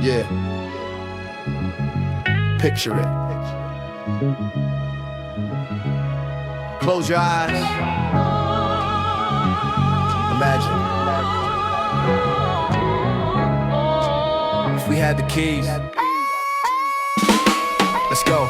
Yeah. Picture it. Close your eyes. Imagine. If we had the keys. Let's go.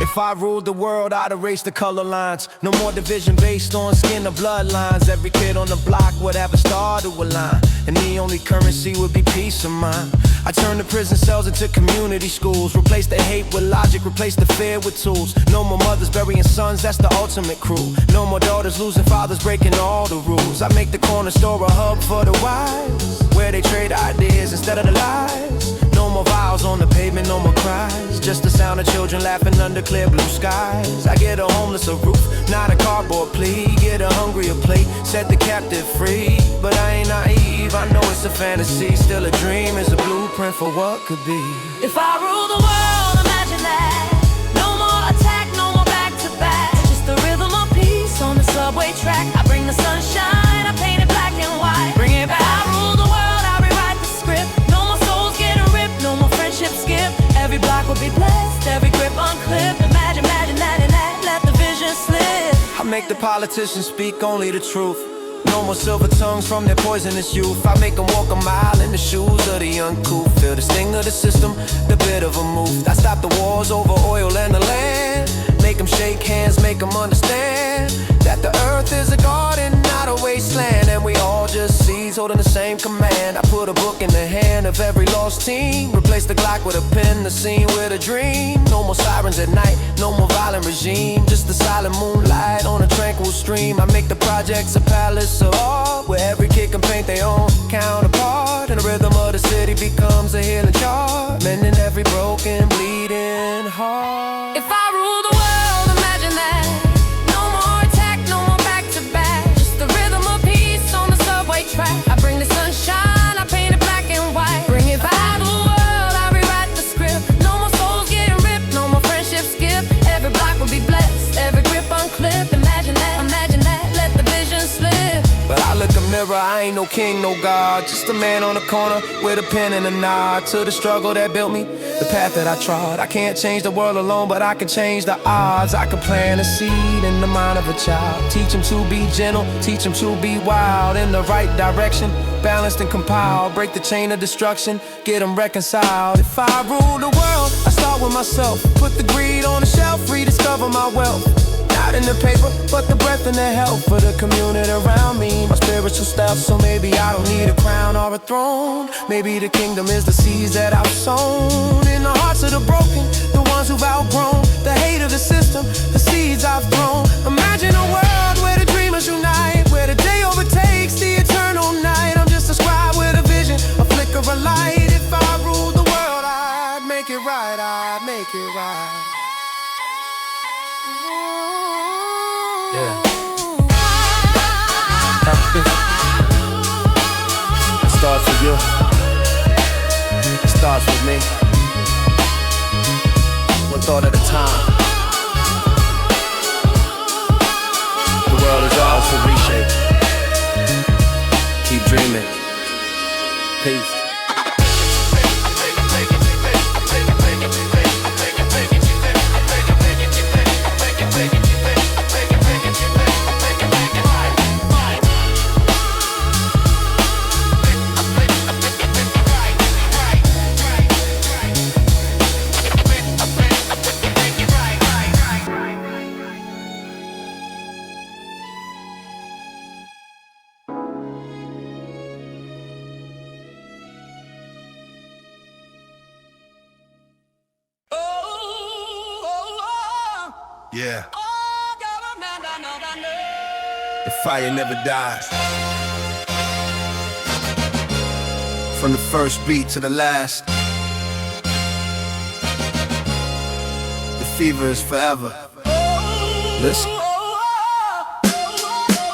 If I ruled the world, I'd erase the color lines. No more division based on skin or bloodlines. Every kid on the block would have a star to align, and the only currency would be peace of mind. I turn the prison cells into community schools. Replace the hate with logic, replace the fear with tools. No more mothers burying sons, that's the ultimate cruel. No more daughters losing fathers, breaking all the rules. I make the corner store a hub for the wise, where they trade ideas instead of the lies. No more vows on the pavement, no more cries. Just the sound of children laughing under clear blue skies. I get a homeless a roof, not a cardboard plea. Get a hungry a plate, set the captive free. But I ain't naive, I know it's a fantasy. Still a dream, is a blueprint for what could be. If I rule the world, imagine that. No more attack, no more back to back. Just the rhythm of peace on the subway track. I bring the sunshine, I paint it black and white. Bring it back. I rule the world, I rewrite the script. No more souls getting ripped, no more friendship skip. Every block will be blessed, every grip unclipped. Imagine, imagine that and that, let the vision slip. I make the politicians speak only the truth. No more silver tongues from their poisonous youth. I make them walk a mile in the shoes of the uncouth. Feel the sting of the system, the bit of a move. I stop the wars over oil and the land. Make them shake hands, make them understand that the earth is a garden, not a wasteland. And we all just seeds holding the same command. I put a book in the hand of every lost teen. Replace the Glock with a pen, the scene with a dream. No more sirens at night, no more violent regime. Just the silent moonlight on a tranquil stream. I make the projects a palace of art, where every kid can paint their own counterpart. And the rhythm of the city becomes a healing chart, mending every broken, bleeding heart. If I rule the world, imagine that. No more attack, no more back to back. Just the rhythm of peace on the subway track. I bring the sunshine, I paint it black and white. Bring it back to the world, I rewrite the script. No more souls getting ripped, no more friendship skip. Every block will be blessed, every grip unclipped. Imagine that, let the vision slip. But I look a mirror, I ain't no king, no god. Just a man on the corner with a pen and a nod to the struggle that built me, the path that I trod. I can't change the world alone, but I can change the odds. I can plant a seed in the mind of a child. Teach him to be gentle, teach him to be wild. In the right direction, balanced and compiled. Break the chain of destruction, get them reconciled. If I rule the world, I start with myself. Put the greed on the shelf, rediscover my wealth. Not in the paper, but the breath and the health for the community around me. My spiritual stuff, so maybe I don't need a crown or a throne. Maybe the kingdom is the seeds that I've sown in the hearts of the broken, the ones who've outgrown the hate of the system, the seeds I've thrown. Imagine a world where the dreamers unite, where the day overtakes the eternal night. I'm just a scribe with a vision, a flicker of light. If I ruled the world, I'd make it right, I'd make it right. Yeah. It starts with you. It starts with me. One thought at a time. The world is ours to reshape. Keep dreaming. Peace. Yeah. The fire never dies. From the first beat to the last, the fever is forever. Listen.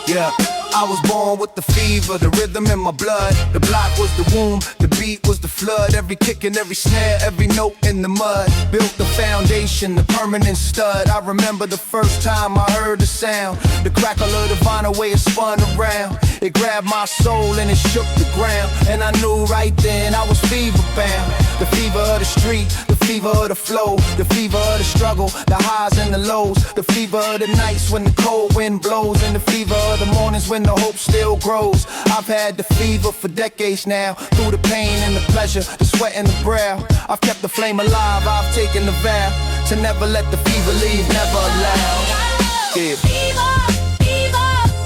Yeah. I was born with the fever, the rhythm in my blood. The block was the womb, the beat was the flood. Every kick and every snare, every note in the mud. Built the foundation, the permanent stud. I remember the first time I heard the sound. The crackle of the vinyl way it spun around. It grabbed my soul and it shook the ground. And I knew right then I was fever bound. The fever of the street, the fever of the flow, the fever of the struggle, the highs and the lows, the fever of the nights when the cold wind blows, and the fever of the mornings when the hope still grows. I've had the fever for decades now, through the pain and the pleasure, the sweat and the brow. I've kept the flame alive, I've taken the vow to never let the fever leave, never allow. Yeah.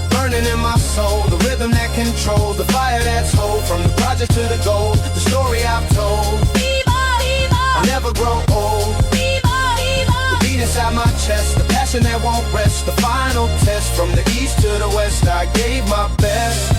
Burning in my soul, the rhythm that controls, the fire that's whole, from the project to the goal, the story I've told. I'll never grow old. The beat inside my chest, the passion that won't rest, the final test. From the east to the west, I gave my best.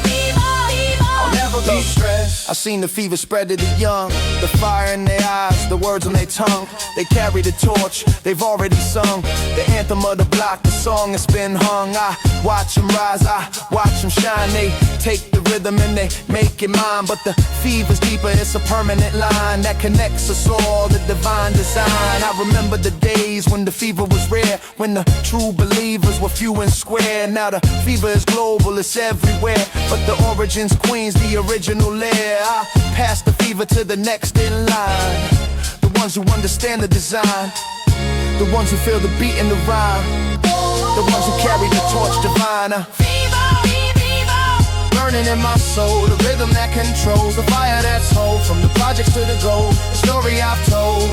I'll never be stressed. I seen the fever spread to the young, the fire in their eyes, the words on their tongue. They carry the torch, they've already sung the anthem of the block, the song that's been hung. I watch them rise, I watch them shine. They take the rhythm and they make it mine. But the fever's deeper, it's a permanent line that connects us all, the divine design. I remember the days when the fever was rare, when the true believers were few and square. Now the fever is global, it's everywhere, but the origins Queens, the original lair. I pass the fever to the next in line, the ones who understand the design, the ones who feel the beat and the rhyme, the ones who carry the torch divine. Burning in my soul, the rhythm that controls, the fire that's whole, from the projects to the goal, the story I've told.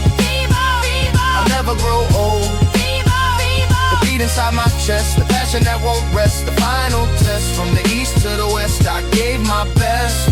I'll never grow old. The beat inside my chest, the passion that won't rest, the final test. From the east to the west, I gave my best.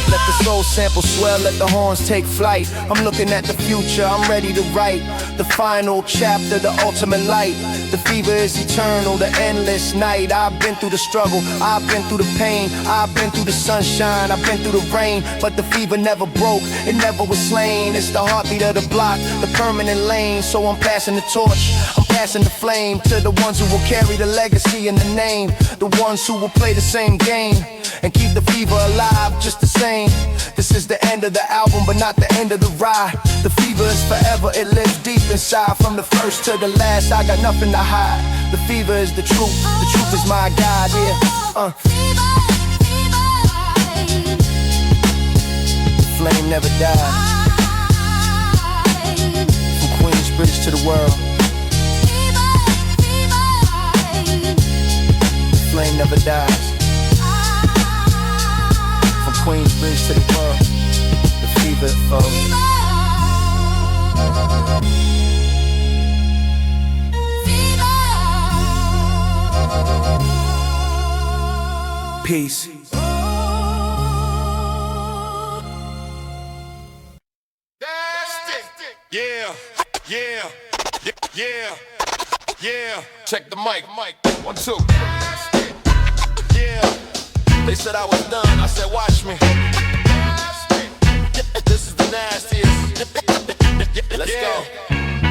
Let the soul sample swell, let the horns take flight. I'm looking at the future, I'm ready to write the final chapter, the ultimate light. The fever is eternal, the endless night. I've been through the struggle, I've been through the pain, I've been through the sunshine, I've been through the rain. But the fever never broke, it never was slain. It's the heartbeat of the block, the permanent lane. So I'm passing the torch, I'm passing the flame to the ones who will carry the legacy and the name, the ones who will play the same game and keep the fever alive just the same. This is the end of the album, but not the end of the ride. The fever is forever, it lives deep inside. From the first to the last, I got nothing to hide. The fever is the truth is my guide, yeah. The flame never dies. From Queensbridge to the world, the flame never dies. Queensbridge to the world, the fever flows. Peace. Yeah, yeah, yeah, yeah. Check the mic. 1, 2. Yeah. They said I was done, I said watch me. This is the nastiest. Let's go.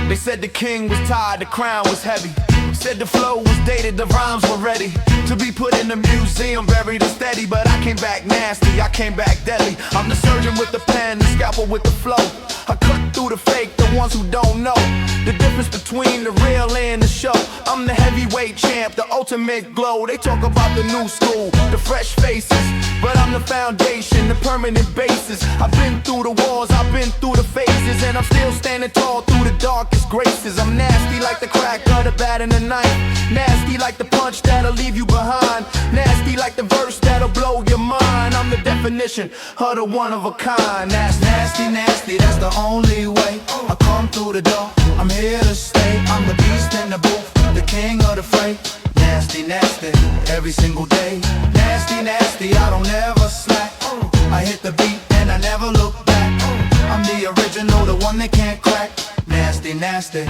They said the king was tired, the crown was heavy. Said the flow was dated, the rhymes were ready to be put in the museum, buried and steady. But I came back nasty, I came back deadly. I'm the surgeon with the pen, the scalpel with the flow. I cut through the fake, the ones who don't know the difference between the real and the show. I'm the heavyweight champ, the ultimate glow. They talk about the new school, the fresh faces, but I'm the foundation, the permanent basis. I've been through the wars, I've been through the phases, and I'm still standing tall through the darkest graces. I'm nasty like the crack of the bat and the knife, nasty like the punch that'll leave you behind, nasty like the verse that'll blow your mind. I'm the definition of the one of a kind. That's nasty, nasty, that's the only way I come through the door. I'm here to stay, I'm the beast in the booth, the king of the fray. Nasty, nasty, every single day. Nasty, nasty, I don't ever slack. I hit the beat and I never look back. I'm the original, the one they can't crack. Nasty, nasty,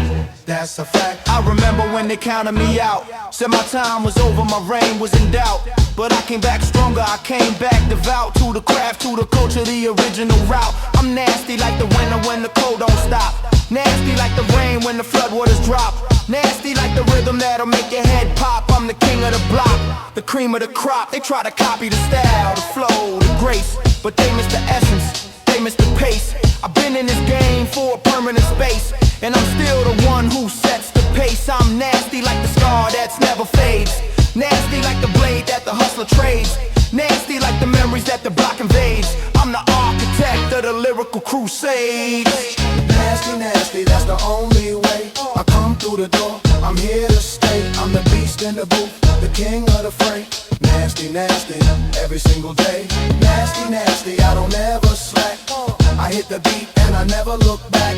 that's a fact. I remember when they counted me out, said my time was over, my reign was in doubt. But I came back stronger, I came back devout to the craft, to the culture, the original route. I'm nasty like the winter when the cold don't stop, nasty like the rain when the floodwaters drop, Nasty like the rhythm that'll make your head pop. I'm the king of the block, the cream of the crop. They try to copy the style, the flow, the grace, but they miss the essence, they miss the pace. I've been in this game for a permanent space, and I'm still the one who sets the pace. I'm nasty like the scar that's never fades, nasty like the blade that the hustler trades, nasty like the memories that the block invades. I'm the architect of the lyrical crusade. Nasty, nasty, that's the only way I come through the door. I'm here to stay. I'm the beast in the booth, the king of the fray. Nasty, nasty, every single day. Nasty, nasty, I don't ever slack. I hit the beat and I never look back.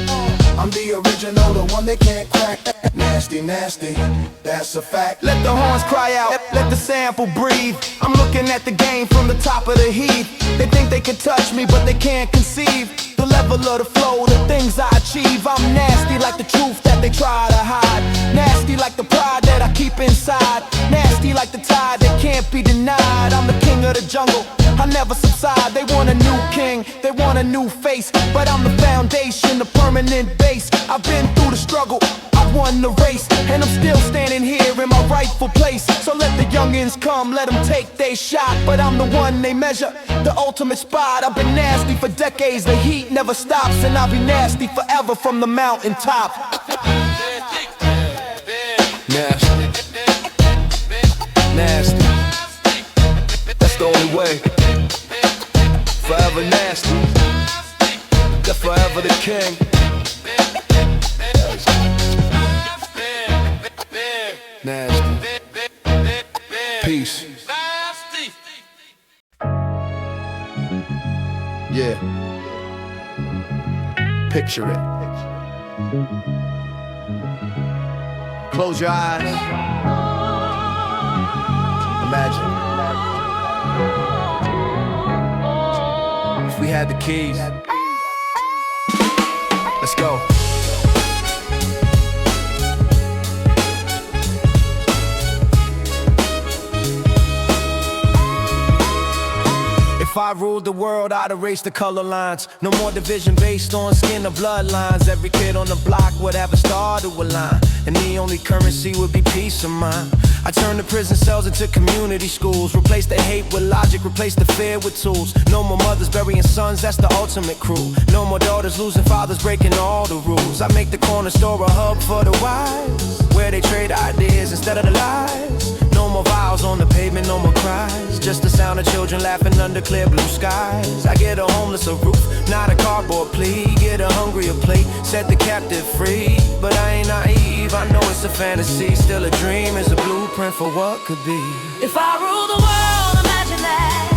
I'm the original, the one they can't crack. Nasty, nasty, that's a fact. Let the horns cry out, let the sample breathe. I'm looking at the game from the top of the heap. They think they can touch me, but they can't conceive the level of the flow, the things I achieve. I'm nasty like the truth that they try to hide, nasty like the pride that I keep inside, nasty like the tide that can't be denied. I'm the king of the jungle, I never subside. They want a new king, they want a new face, but I'm the foundation, the permanent base. I've been through the struggle, I've won the race, and I'm still standing here in my rightful place. So let the youngins come, let them take their shot, but I'm the one they measure, the ultimate spot. I've been nasty for decades, the heat never stops, and I'll be nasty forever from the mountaintop. Nasty, nasty, that's the only way. Forever nasty, they're forever the king. Nasty, peace. Yeah, picture it. Close your eyes. Imagine if we had the keys. Let's go. If I ruled the world, I'd erase the color lines. No more division based on skin or bloodlines. Every kid on the block would have a star to align, and the only currency would be peace of mind. I turn the prison cells into community schools, replace the hate with logic, replace the fear with tools. No more mothers burying sons, that's the ultimate cruel. No more daughters losing fathers, breaking all the rules. I make the corner store a hub for the wise, where they trade ideas instead of the lies. No more vows on the pavement, no more cries, just the sound of children laughing under clear blue skies. I get a homeless a roof, not a cardboard plea. Get a hungry a plate, set the captive free. But I ain't naive, I know it's a fantasy. Still a dream is a blueprint for what could be. If I rule the world, imagine that.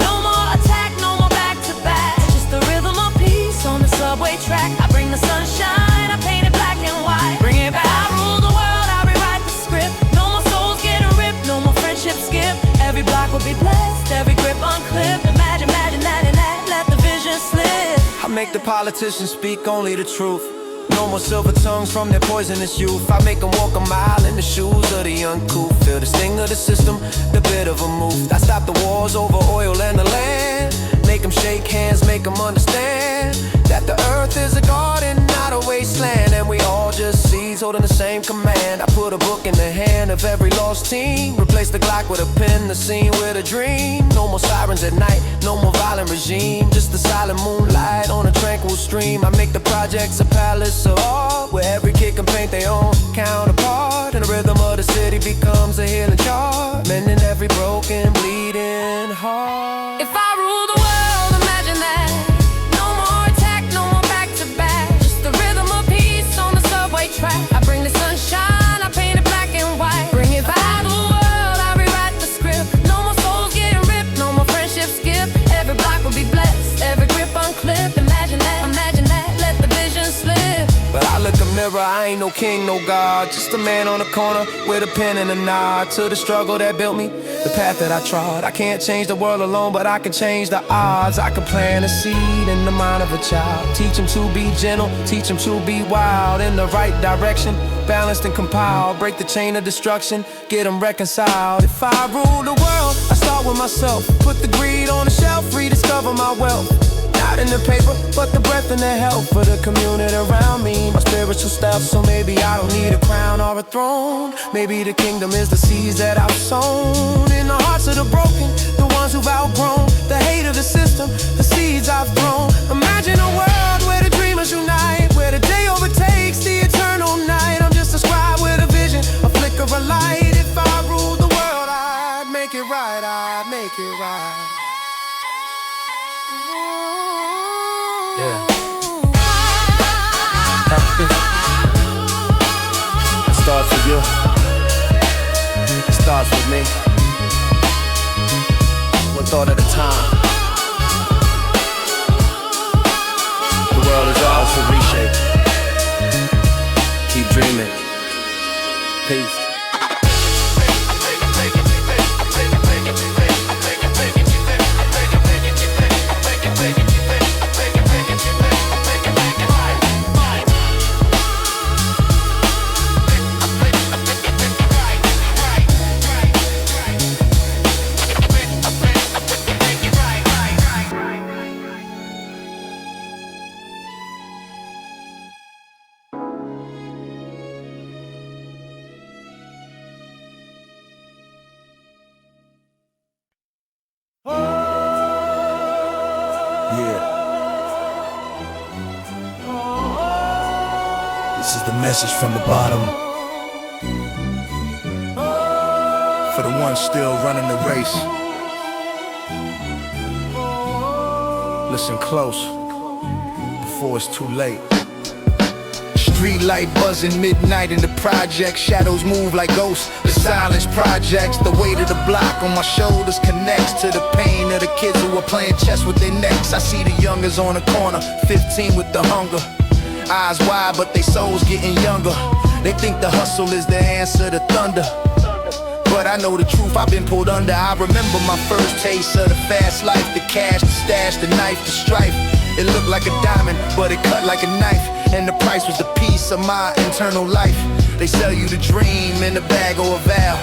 No more attack, no more back to back. Just the rhythm of peace on the subway track. I bring the sunshine, I paint it black and white. Bring it back. I rule the world, I rewrite the script. No more souls getting ripped, no more friendship skip. Every block will be blessed, every grip unclipped. Imagine, imagine that and that, let the vision slip. I make the politicians speak only the truth. No more silver tongues from their poisonous youth. I make them walk a mile in the shoes of the uncouth. Feel the sting of the system, the bit of a move. I stop the wars over oil and the land. Make them shake hands, make them understand that the earth is a garden, not a wasteland. And we all just seeds holding the same command. I put a book in the hand of every lost teen, replace the Glock with a pen, the scene with a dream. No more sirens at night, no more violent regime, just the silent moonlight on a tranquil stream. I make the projects a palace of art, where every kid can paint their own counterpart, and the rhythm of the city becomes a healing chart, mending every broken, bleeding heart. If I rule the world, imagine that. No more attack, no more back to back. Just the rhythm of peace on the subway track. I bring the sunshine, I paint it black and white. Bring it back. I rule the world, I rewrite the script. No more souls getting ripped, no more friendship skip. Every block will be blessed, every grip unclipped. Imagine that, let the vision slip. But I look a mirror, I ain't no king, no god. Just a man on the corner with a pen and a nod to the struggle that built me, the path that I trod. I can't change the world alone, but I can change the odds. I can plant a seed in the mind of a child, teach him to be gentle, teach him to be wild, in the right direction, balanced and compiled. Break the chain of destruction, get him reconciled. If I rule the world, I start with myself. Put the greed on the shelf, rediscover my wealth. Not not in the paper, but the breath and the health for the community around me. My spiritual stuff, so maybe I don't need a crown or a throne. Maybe the kingdom is the seeds that I've sown in the hearts of the broken, the ones who've outgrown the hate of the system, the seeds I've thrown. Imagine a world where the dreamers unite, where the day overtakes the eternal night. I'm just a scribe with a vision, a flicker of light. If I ruled the world, I'd make it right, I'd make it right. Yeah. It starts with you. It starts with me. One thought at a time. The world is ours to reshape. Keep dreaming. Peace. This is the message from the bottom. For the ones still running the race. Listen close, before it's too late. Street light buzzing midnight in the project. Shadows move like ghosts, the silence projects. The weight of the block on my shoulders connects to the pain of the kids who are playing chess with their necks. I see the youngers on the corner, 15 with the hunger. Eyes wide, but they souls getting younger. They think the hustle is the answer to thunder, but I know the truth, I've been pulled under. I remember my first taste of the fast life. The cash, the stash, the knife, the strife. It looked like a diamond, but it cut like a knife. And the price was the piece of my internal life. They sell you the dream in a bag or a vow,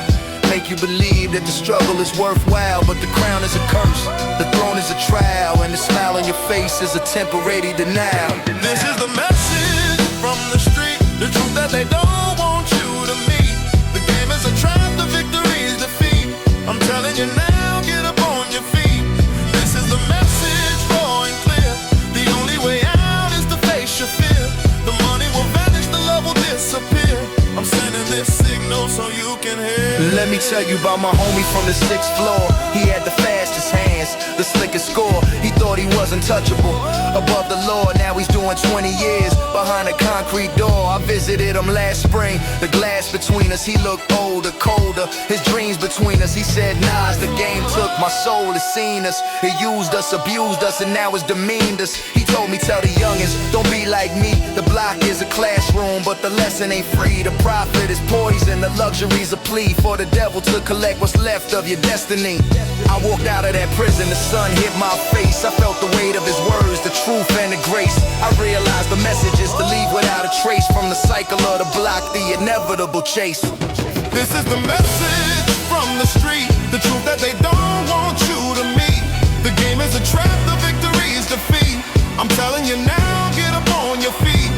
make you believe that the struggle is worthwhile. But the crown is a curse, the throne is a trial, and the smile on your face is a temporary denial. This is the message from the street, the truth that they don't want you to meet. The game is a trap, the victory is defeat. I'm telling you now, get up on your feet. This is the message, raw and clear. The only way out is to face your fear. The money will vanish, the love will disappear. I'm sending this signal so you can hear. Let me tell you about my homie from the 6th floor. He had the fastest hands, the slickest score. He thought he was untouchable, above the law. Now he's doing 20 years behind a concrete door. I visited him last spring. The glass between us, he looked older, colder. His dreams between us, he said, Nas, the game took my soul. It's seen us, it used us, abused us, and now it's demeaned us. He told me, tell the youngins, don't be like me. The block is a classroom, but the lesson ain't free. The profit is poison, the luxury's a plea for the devil to collect what's left of your destiny. I walked out of that prison, the sun hit my face. I felt the weight of his words, the truth and the grace. I realized the message is to leave without a trace from the cycle of the block, the inevitable chase. This is the message from the street, the truth that they don't want you to meet. The game is a trap, the victory is defeat. I'm telling you now, get up on your feet.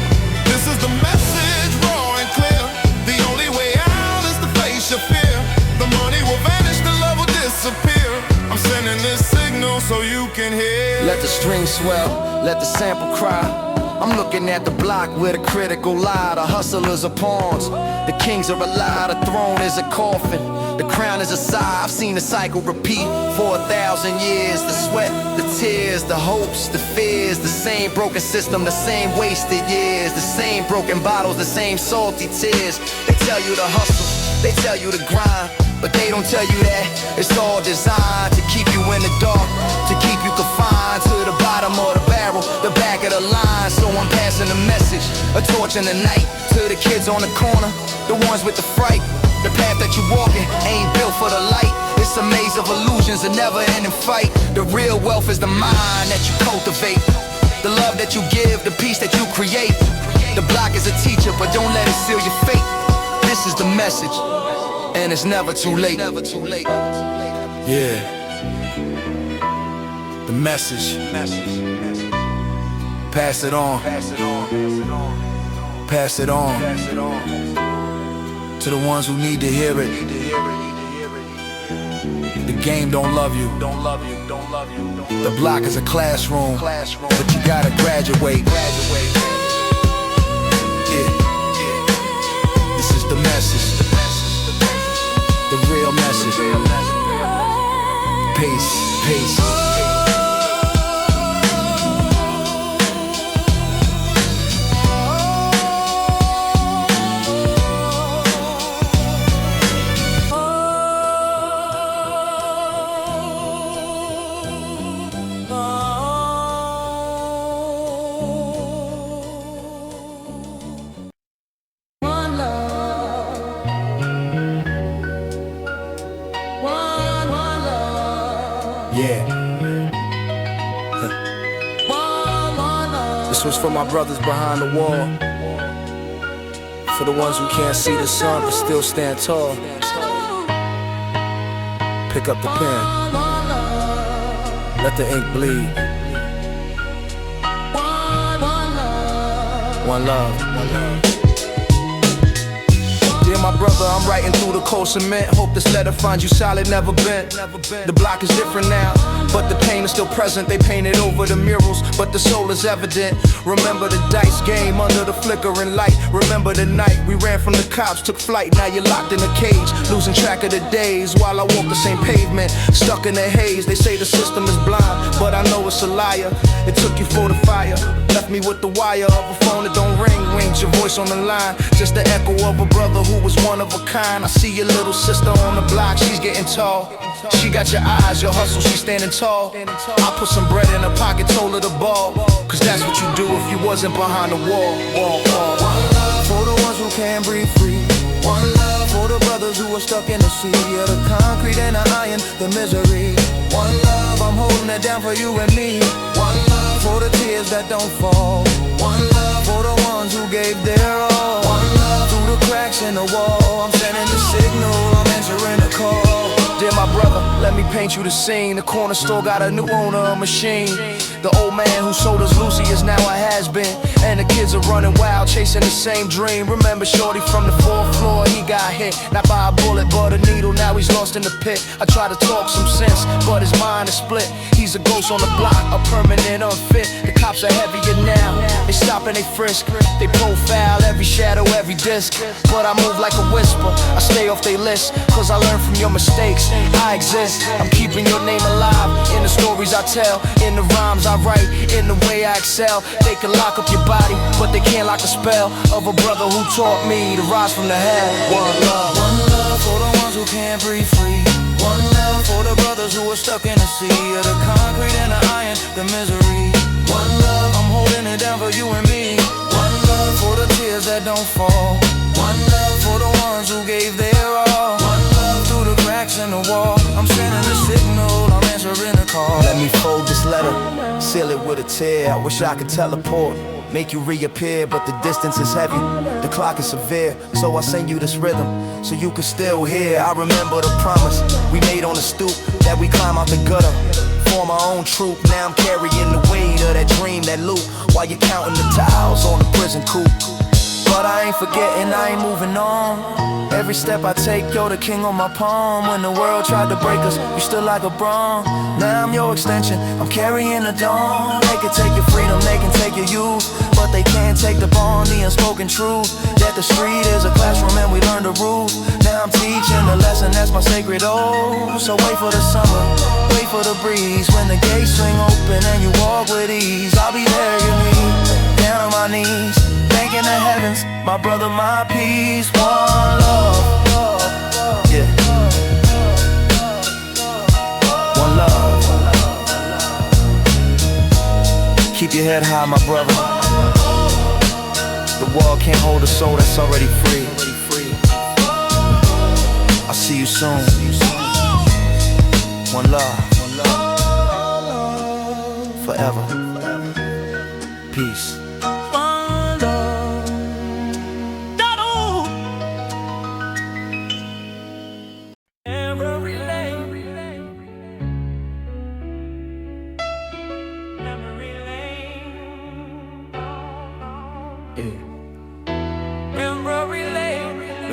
This is the message, raw and clear. The only way out is to face your fear. The money will vanish, the love will disappear. I'm sending this signal so you can hear. Let the strings swell, let the sample cry. I'm looking at the block with a critical lie. The hustlers are pawns, the kings are a lie. The throne is a coffin, the crown is a sigh. I've seen the cycle repeat for 1,000 years. The sweat, the tears, the hopes, the fears. The same broken system, the same wasted years. The same broken bottles, the same salty tears. They tell you to hustle, they tell you to grind, but they don't tell you that it's all designed to keep you in the dark, to keep you confined to the bottom of the barrel, the back of the line. So I'm passing a message, a torch in the night, to the kids on the corner, the ones with the fright. The path that you're walking ain't built for the light. It's a maze of illusions, a never-ending fight. The real wealth is the mind that you cultivate, the love that you give, the peace that you create. The block is a teacher, but don't let it seal your fate. This is the message, and it's never too late. Yeah, the message. Pass it on. Pass it on to the ones who need to hear it. The game don't love you. The block is a classroom, but you gotta graduate. Yeah. This is the message, the real message. Peace, peace. Yeah. This was for my brothers behind the wall. For the ones who can't see the sun but still stand tall. Pick up the pen. Let the ink bleed. One love. One love. Dear my brother, I'm writing through the cold cement. Hope this letter finds you solid, never bent. The block is different now, but the pain is still present. They painted over the murals, but the soul is evident. Remember the dice game under the flickering light. Remember the night we ran from the cops, took flight. Now you're locked in a cage, losing track of the days while I walk the same pavement, stuck in the haze. They say the system is blind, but I know it's a liar. It took you for the fire, left me with the wire of a phone that don't ring. Rings your voice on the line, just the echo of a brother who was one of a kind. I see your little sister on the block, she's getting tall. She got your eyes, your hustle, she's standing tall. I put some bread in her pocket, told her to ball, cause that's what you do if you wasn't behind the wall. One love for the ones who can't breathe free. One love for the brothers who are stuck in the sea of the concrete and the iron, the misery. One love, I'm holding it down for you and me. One love for the tears that don't fall. One love for the ones who gave their all. One love through the cracks in the wall. I'm sending the signal, I'm answering the call. Dear my brother, let me paint you the scene. The corner store got a new owner, a machine. The old man who sold us Lucy is now a has-been, and the kids are running wild, chasing the same dream. Remember shorty from the 4th floor, he got hit, not by a bullet but a needle, now he's lost in the pit. I try to talk some sense, but his mind is split. He's a ghost on the block, a permanent unfit. The cops are heavier now, they stop and they frisk. They profile every shadow, every disc, but I move like a whisper, I stay off their list, cause I learn from your mistakes. I exist, I'm keeping your name alive in the stories I tell, in the rhymes I write, in the way I excel. They can lock up your body, but they can't lock the spell of a brother who taught me to rise from the hell. One love for the ones who can't breathe free. One love for the brothers who are stuck in the sea of the concrete and the iron, the misery. One love, I'm holding it down for you and me. One love for the tears that don't fall. One love for the ones who gave their all. One love through the cracks in the wall. I'm sending the signal, I'm answering the call. Let me fold this letter, seal it with a tear. I wish I could teleport, make you reappear, but the distance is heavy, the clock is severe. So I sing you this rhythm, so you can still hear. I remember the promise we made on the stoop, that we climb out the gutter, form our own troop. Now I'm carrying the weight of that dream, that loop, while you're counting the tiles on the prison coop. But I ain't forgetting, I ain't moving on. Every step I take, you're the king on my palm. When the world tried to break us, you stood like a bronze. Now I'm your extension, I'm carrying the dawn. They can take your freedom, they can take your youth, but they can't take the bond, the unspoken truth, that the street is a classroom and we learn the rules. Now I'm teaching the lesson, that's my sacred oath. So wait for the summer, wait for the breeze, when the gates swing open and you walk with ease. I'll be there, you need, down on my knees, thanking the heavens, my brother, my peace. One love, yeah. One love. Keep your head high, my brother. The world can't hold a soul that's already free. I'll see you soon. One love. Forever. Peace.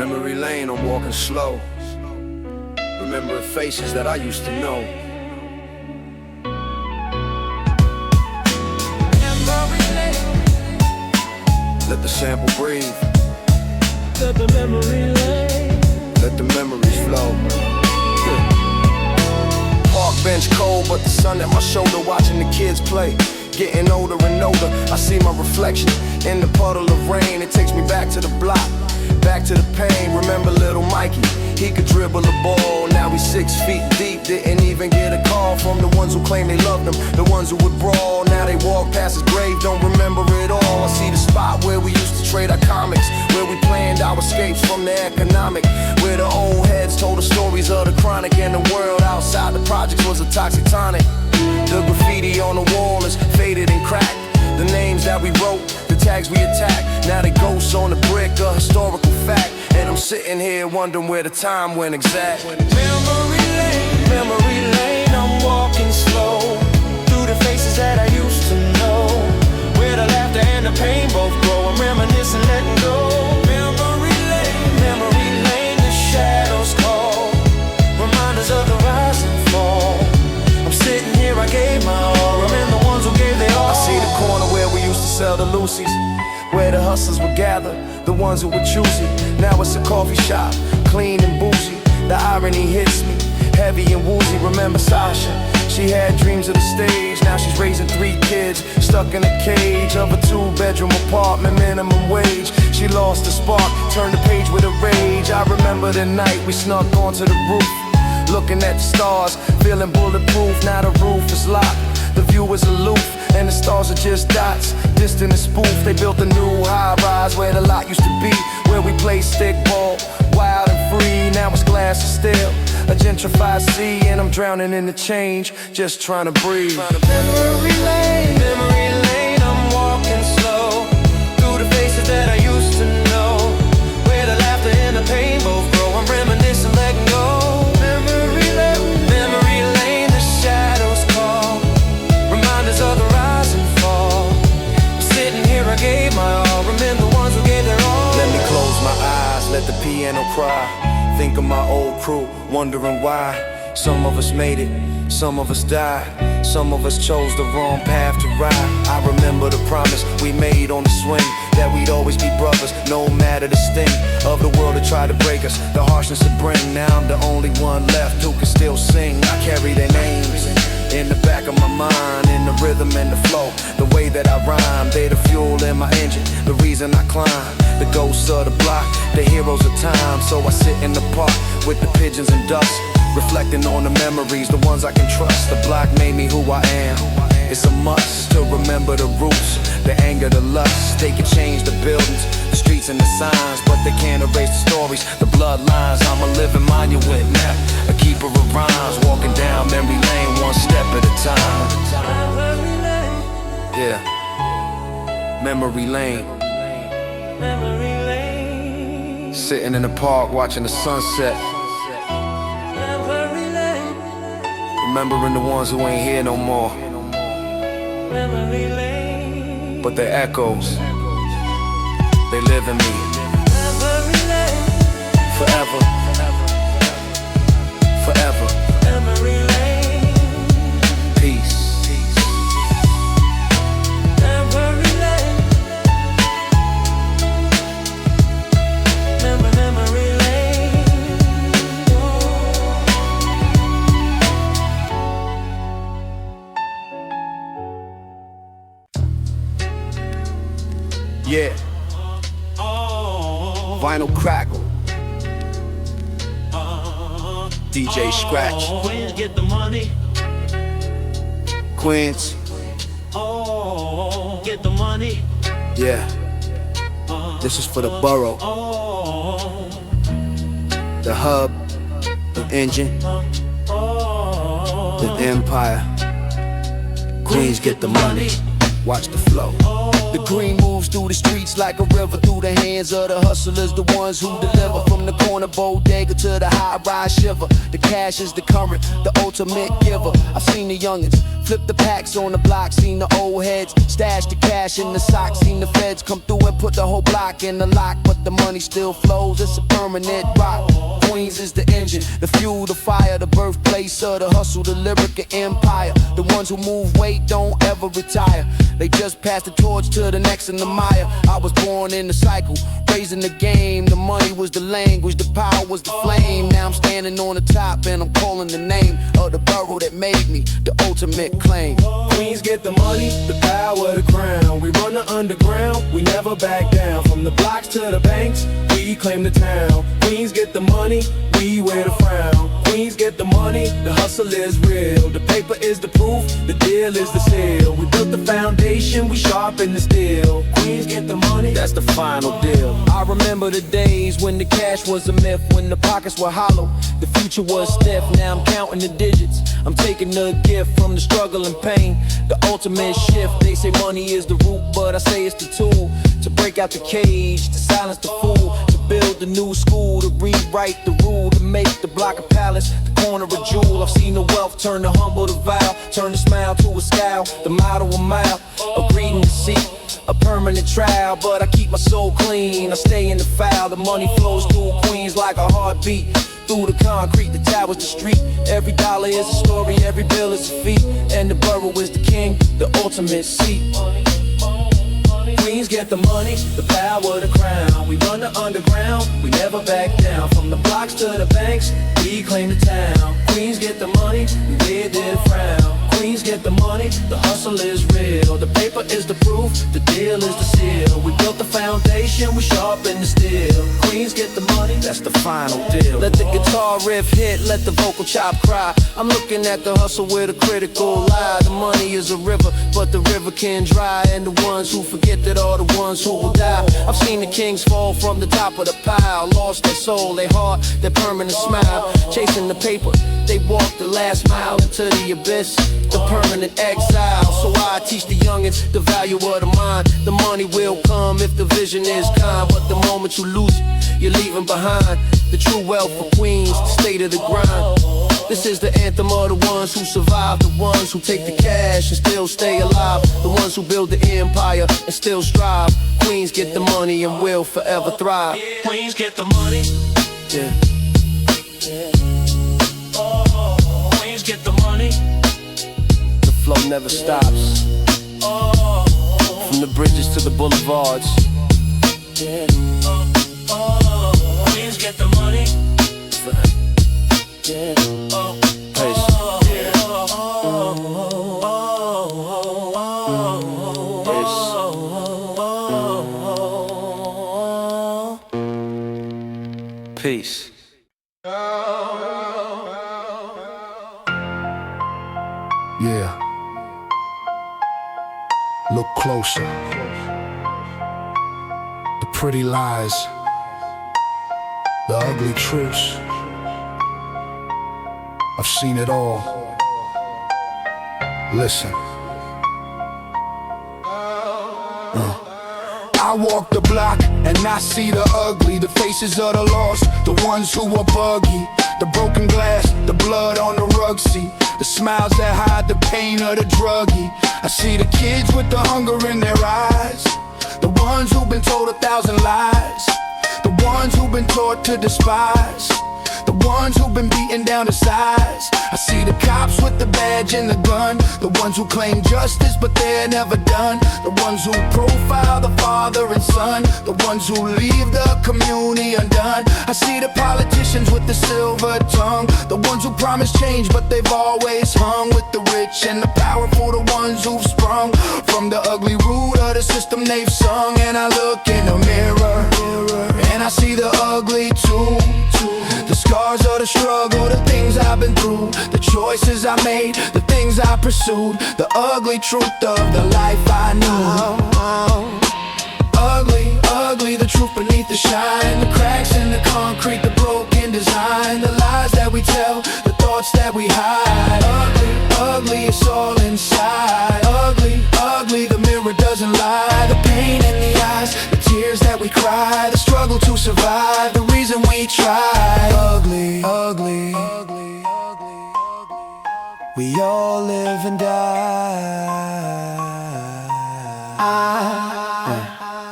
Memory lane, I'm walking slow, remembering faces that I used to know. Let the sample breathe. Let the memory lane. Let the memories flow. Park bench cold, but the sun at my shoulder, watching the kids play. Getting older and older, I see my reflection in the puddle of rain. It takes me back to the block, back to the pain. Remember little Mikey, he could dribble a ball. Now he's 6 feet deep, didn't even get a call from the ones who claim they loved him, the ones who would brawl. Now they walk past his grave, don't remember it all. I see the spot where we used to trade our comics, where we planned our escapes from the economic, where the old heads told the stories of the chronic, and the world outside the projects was a toxic tonic. The graffiti on the wall is faded and cracked, the names that we wrote, the tags we attacked, now they ghosts on the brick, a historical fact. And I'm sitting here wondering where the time went exact. Memory lane, I'm walking slow through the faces that I used to know, where the laughter and the pain both grow. I'm reminiscing, letting go. Memory lane, the shadows call, reminders of the rise and fall. I'm sitting here, I gave my all, remember the ones who gave their all. I see the corner where we used to sell the Lucy's, where the hustlers would gather, the ones who were choosy. Now it's a coffee shop, clean and bougie. The irony hits me, heavy and woozy. Remember Sasha, she had dreams of the stage. Now she's raising 3 kids, stuck in a cage of a 2-bedroom apartment, minimum wage. She lost the spark, turned the page with a rage. I remember the night we snuck onto the roof, looking at the stars, feeling bulletproof. Now the roof is locked, the view is aloof, and the stars are just dots, distant and spoof. They built a new high-rise where the lot used to be, where we played stickball, wild and free. Now it's glass and steel, a gentrified sea, and I'm drowning in the change, just trying to breathe. Memory lane, I'm walking slow through the faces that I used to know, where the laughter and the pain both grow. I'm reminiscing, letting go. Memory lane, the shadows call, reminders of the rise and fall. I'm sitting here, I gave my all, remember the ones who gave their all. Let me close my eyes, let the piano cry. Think of my old crew, wondering why. Some of us made it, some of us died, some of us chose the wrong path to ride. I remember the promise we made on the swing, that we'd always be brothers, no matter the sting of the world that tried to break us, the harshness it bring. Now I'm the only one left who can still sing. I carry their names in the back of my mind, in the rhythm and the flow, the way that I rhyme. They the fuel in my engine, the reason I climb, the ghosts of the block, the heroes of time. So I sit in the park with the pigeons and dust, reflecting on the memories, the ones I can trust. The block made me who I am, it's a must to remember the roots, the anger, the lust. They can change the buildings, the streets and the signs, but they can't erase the stories, the bloodlines. I'm a living monument now, a keeper of rhymes, walking down memory lane, one step at a time. Yeah, memory lane. Sitting in the park watching the sunset, remembering the ones who ain't here no more, but their echoes, they live in me forever, forever. Peace. Yeah. Vinyl crackle. DJ Scratch. Queens get the money. Queens. Get the money. Yeah. This is for the borough, the hub, the engine, the empire. Queens get the money. Watch the flow. The green moves through the streets like a river through the hands of the hustlers, the ones who deliver. From the corner bodega to the high-rise shiver, the cash is the current, the ultimate giver. I've seen the youngins flip the packs on the block, seen the old heads stash the cash in the socks, seen the feds come through and put the whole block in the lock, but the money still flows, it's a permanent rock. Queens is the engine, the fuel, the fire, the birthplace of the hustle, the lyric empire. The ones who move weight don't ever retire, they just pass the torch to the next in the mire. I was born in the cycle, raising the game. The money was the language, the power was the flame. Now I'm standing on the top and I'm calling the name of the borough that made me the ultimate claim. Queens get the money, the power, the crown. We run the underground, we never back down. From the blocks to the banks, we claim the town. Queens get the money, we wear the frown. Queens get the money, the hustle is real. The paper is the proof, the deal is the seal. We built the foundation, we sharpen the steel. Queens get the money, that's the final deal. I remember the days when the cash was a myth, when the pockets were hollow, the future was stiff. Now I'm counting the digits, I'm taking the gift from the struggle and pain, the ultimate shift. They say money is the root, but I say it's the tool to break out the cage, to silence the fool, to build the new school, to rewrite the rule, to make the block a palace, the corner a jewel. I've seen the wealth turn the humble to vile, turn the smile to a scowl, the motto a mile, a greeting to seek, a permanent trial. But I keep my soul clean, I stay in the foul. The money flows through Queens like a heartbeat, through the concrete, the towers, the street. Every dollar is a story, every bill is a feat, and the borough is the king, the ultimate seat. Queens get the money, the power, the crown. We run the underground, we never back down. From the blocks to the banks, we claim the town. Queens get the money, we wear their frown. Queens get the money, the hustle is real. The paper is the proof, the deal is the seal. We built the foundation, we sharpen the steel. Queens get the money, that's the final deal. Let the guitar riff hit, let the vocal chop cry. I'm looking at the hustle with a critical eye. The money is a river, but the river can dry, and the ones who forget that are the ones who will die. I've seen the kings fall from the top of the pile, lost their soul, their heart, their permanent smile. Chasing the paper, they walk the last mile into the abyss, the permanent exile. So I teach the youngins the value of the mind. The money will come if the vision is kind, but the moment you lose it, you're leaving behind the true wealth for Queens, the state of the grind. This is the anthem of the ones who survive, the ones who take the cash and still stay alive, the ones who build the empire and still strive. Queens get the money and will forever thrive. Queens get the money. Yeah. Queens get the money. The flow never stops, from the bridges to the boulevards. Queens get the money. Peace. Yeah. Look closer. The pretty lies, the ugly truths. I've seen it all. Listen. I walk the block and I see the ugly, the faces of the lost, the ones who are buggy, the broken glass, the blood on the rug seat, the smiles that hide the pain of the druggie. I see the kids with the hunger in their eyes, the ones who've been told 1,000 lies, the ones who've been taught to despise, the ones who've been beaten down to size. I see the cops with the badge and the gun, the ones who claim justice but they're never done, the ones who profile the father and son, the ones who leave the community undone. I see the politicians with the silver tongue, the ones who promise change but they've always hung with the rich and the powerful, the ones who've sprung from the ugly root of the system they've sung. And I look in the mirror and I see the ugly too, the scars of the struggle, the things I've been through, the choices I made, the things I pursued, the ugly truth of the life I knew. Ugly, ugly, the truth beneath the shine, the cracks in the concrete, the broken design, the lies that we tell, the thoughts that we hide. Ugly, ugly, it's all inside. Ugly, ugly, the mirror doesn't lie, the live and die.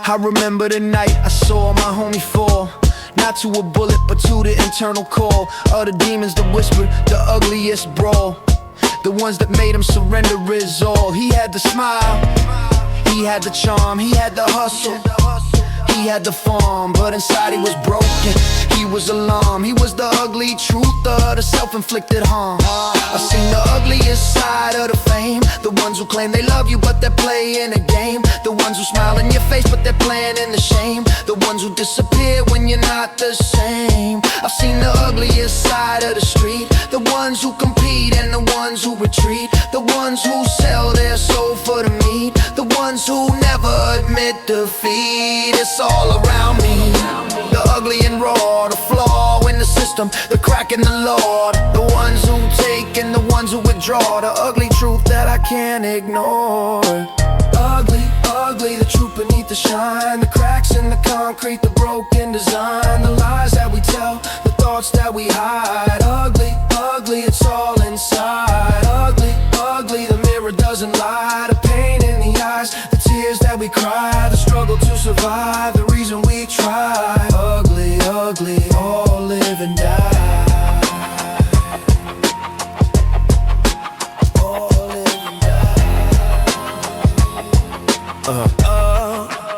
I remember the night I saw my homie fall, not to a bullet but to the internal call of the demons that whispered the ugliest brawl. The ones that made him surrender his all. He had the smile, he had the charm, he had the hustle, he had the farm, but inside he was broken, he was alarmed. He was the ugly truth of the self-inflicted harm. I've seen the ugliest side of the fame, the ones who claim they love you but they're playing a game, the ones who smile in your face but they're playing in the shame, the ones who disappear when you're not the same. I've seen the ugliest side of the street, the ones who compete and the ones who retreat, the ones who sell their soul for the meat, the ones who never admit defeat. It's all around me, the ugly and raw, the flaw in the system, the crack in the law, the ones who take and the ones who withdraw, the ugly truth that I can't ignore. Ugly, ugly, the truth beneath the shine, the cracks in the concrete, the broken design, the lies that we tell, the thoughts that we hide. Ugly, ugly, it's all inside. Ugly, ugly, the mirror doesn't lie, the pain in the eyes, the tears that we cry, the struggle to survive, the reason we try. Ugly, ugly, all live and die. All live and die.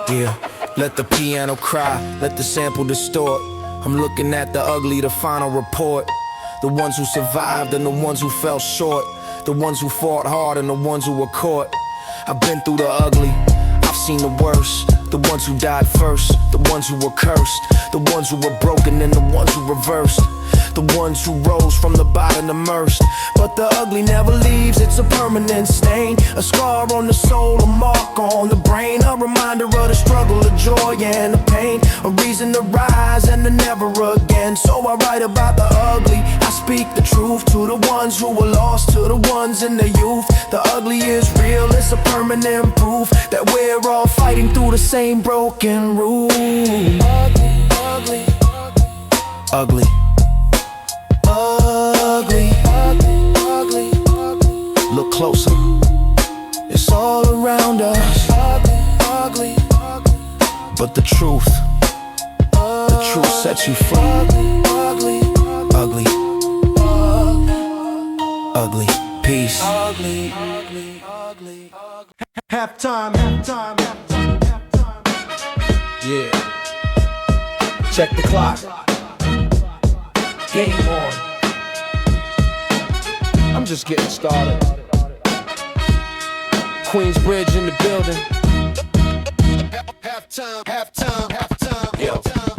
Yeah. Let the piano cry, let the sample distort. I'm looking at the ugly, the final report. The ones who survived and the ones who fell short, the ones who fought hard and the ones who were caught. I've been through the ugly, I've seen the worst, the ones who died first, the ones who were cursed, the ones who were broken and the ones who reversed, the ones who rose from the bottom immersed. But the ugly never leaves, it's a permanent stain, a scar on the soul, a mark on the brain, a reminder of the struggle, the joy and the pain, a reason to rise and to never again. So I write about the ugly, I speak the truth to the ones who were lost, to the ones in the youth. The ugly is real, it's a permanent proof that we're all fighting through the same broken roof. Ugly, ugly, ugly, ugly, ugly, ugly, ugly. Look closer, it's all around us. Ugly, ugly, ugly. But the truth sets you free. Ugly, ugly, ugly, peace. Ugly, ugly, ugly, ugly. Halftime, halftime, halftime, halftime. Yeah. Check the clock. Game on. I'm just getting started. Queensbridge in the building. Halftime, halftime, halftime.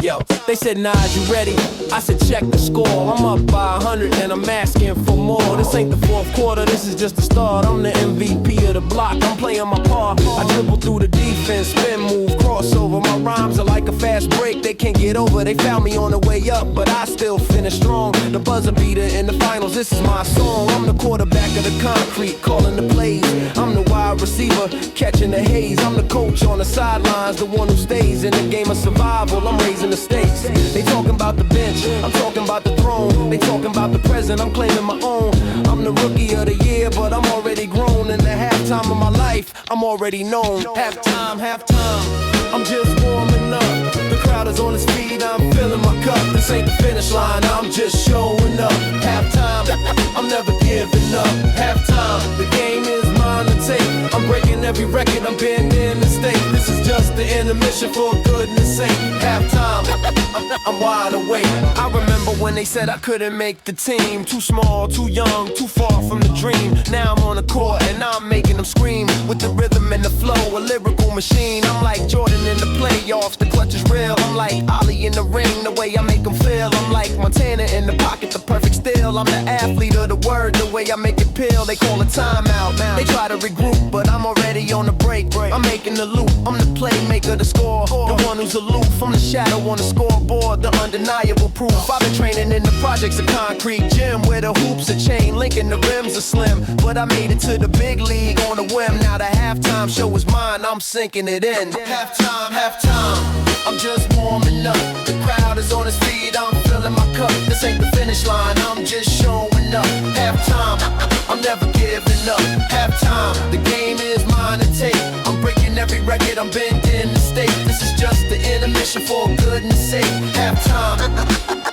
Yo, they said, Nas, you ready? I said, check the score. I'm up by 100 and I'm asking for more. This ain't the fourth quarter, this is just the start. I'm the MVP of the block, I'm playing my part. I dribble through the defense, spin move, crossover. My rhymes are like a fast break, they can't get over. They found me on the way up, but I still finish strong. The buzzer beater in the finals, this is my song. I'm the quarterback of the concrete, calling the plays. I'm the wide receiver, catching the haze. I'm the coach on the sidelines, the one who stays in the game of survival. I'm raising the stakes. They talking about the bench, I'm talking about the throne. They talking about the present, I'm claiming my own. I'm the rookie of the year, but I'm already grown. In the halftime of my life, I'm already known. Halftime, halftime, I'm just warming up. The crowd is on its feet, I'm filling my cup. This ain't the finish line, I'm just showing up. Halftime, I'm never giving up. Halftime, the game is mine to take. I'm breaking every record, I'm been in the state. This is just the intermission, for goodness sake. Halftime, I'm wide awake. I remember when they said I couldn't make the team. Too small, too young, too far from the dream. Now I'm on the court and I'm making them scream. With the rhythm and the flow, a lyrical machine. I'm like Jordan in the playoffs, the clutch is real. I'm like Ali in the ring, the way I make them feel. I'm like Montana in the pocket, the perfect steal. I'm the athlete of the word, the way I make it peel. They call a timeout, they try to regroup, but I'm already on the break. I'm making the loop, I'm the playmaker, the score. The one who's aloof, I'm the shadow on the scoreboard, the undeniable proof. I've been training in the projects of concrete gym, where the hoops are chain link and the rims are slim. But I made it to the big league on a whim. Now the halftime show is mine, I'm sinking it in. Halftime, halftime, I'm just warming up. The crowd is on its feet, I'm filling my cup. This ain't the finish line, I'm just showing up. Halftime, I'm never giving up. I'm bending the state. This is just the intermission for goodness sake. Halftime,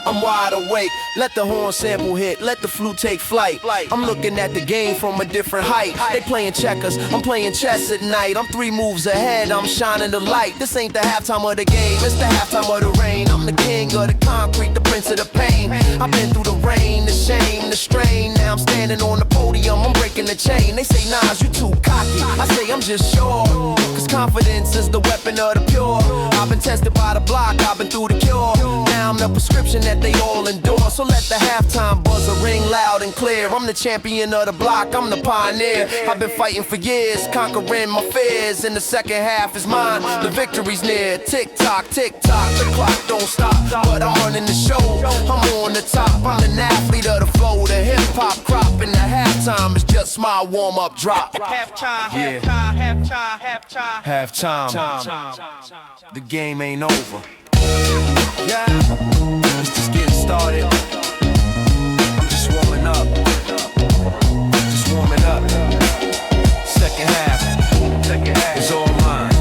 I'm wide awake. Let the horn sample hit, let the flute take flight. I'm looking at the game from a different height. They playing checkers, I'm playing chess at night. I'm 3 moves ahead, I'm shining the light. This ain't the halftime of the game, it's the halftime of the rain. I'm the king of the concrete, the prince of the pain. I've been through the rain, the shame, the strain. Now I'm standing on the podium, I'm breaking the chain. They say, Nas, you too cocky. I say, I'm just sure, cause confidence is the weapon of the pure. I've been tested by the block, I've been through the cure. Now I'm the prescription that they all endorse. So let the halftime buzzer ring loud and clear. I'm the champion of the block, I'm the pioneer. I've been fighting for years, conquering my fears. And the second half is mine, the victory's near. Tick tock, the clock don't stop. But I'm running the show, I'm on the top. I'm an athlete of the flow, the hip hop crop. And the halftime is just my warm up drop. Halftime, Yeah. Halftime. The game ain't over. Yeah, it's just getting started. I'm just warming up. Just warming up. Second half is all mine.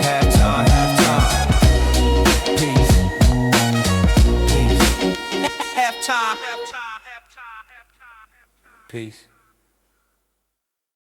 Halftime. Peace. halftime. Peace.